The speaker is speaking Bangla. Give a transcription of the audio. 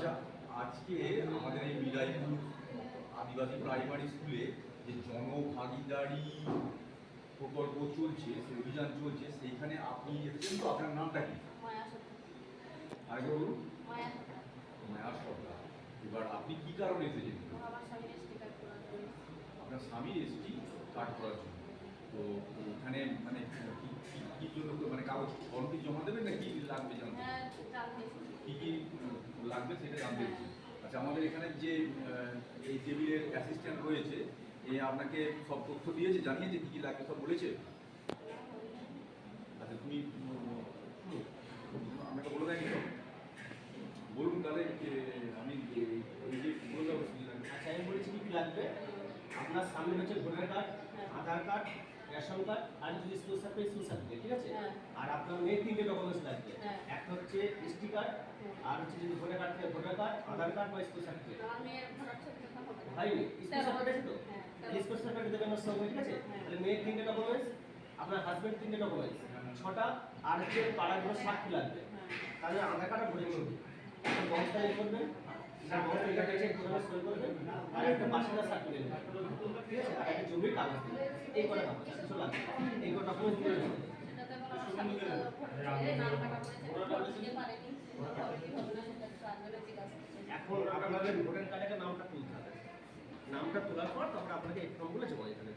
আচ্ছা, আজকে আমাদের এই বিলাইপুর আদিবাসী প্রাইমারি স্কুলে যে জনভাগিদারি প্রকল্প চলছে, সে অভিযান চলছে, সেইখানে আপনি এসেছেন তো? আপনার নামটা কি? আগে বলুন। মায়া সরকার। এবার আপনি কি কারণে এসেছেন? আপনার স্বামীর এসটি কার্ড করার জন্য। তো এখানে মানে কি জন্য, মানে কাগজ ফর্ম কি জমা দেবেন না কি লাগবে জানতে? কি কি লাগবে সেটা জানতে চাই। আচ্ছা, আমাদের এখানে যে এই টেবিলের অ্যাসিস্ট্যান্ট রয়েছে, এ আপনাকে সব তথ্য দিয়েছে, জানিয়েছে কি কি লাগবে, সব বলেছে? আচ্ছা, তুমি আমাকে বলে দেয়নি তো? বলুন তাহলে, আমি এই যে বলে দেবো কি লাগবে। আচ্ছা, আমি বলেছি কি কি লাগবে। আপনার সামনে হচ্ছে ভোটার কার্ড, আধার কার্ড, রেশন কার্ড, আর যদি স্কুল সার্টিফিকেট, স্কুল সার্টিফিকেট, ঠিক আছে। আর আপনার মেয়ের 3টে ডকুমেন্টস লাগবে। একটা হচ্ছে এসটি কার্ড, আর হচ্ছে যদি ভোটার কার্ড থেকে ভোটার কার্ড, আধার কার্ড বা স্কুল সার্টিফিকেট। হয়নি? স্কুল সার্টিফিকেট আছে তো? স্কুল সার্টিফিকেট দেবেন ওর সঙ্গে, ঠিক আছে। তাহলে মেয়ের 3টে ডকুমেন্টস, আপনার হাজবেন্ড 3টে ডকুমেন্টস, 6টা। আর হচ্ছে পাড়াগুলো সাক্ষী লাগবে। তাহলে আধার কার্ড আর ভোটার ছবি একটা বস্তায় করবেন, আর একটা বাসিন্দা সার্টিফিকেট, ঠিক আছে, আর একটা জমির কাগজ দিবেন। এই কটা কাগজ কিছু লাগবে, এই কটা ডকুমেন্ট দিলে হবে। এখন আপনাদের ভোটার কার্ডের নামটা তুলতে হবে। নামটা তোলার পর তারপরে আপনাকে এই ফর্মগুলো জমা দিতে হবে।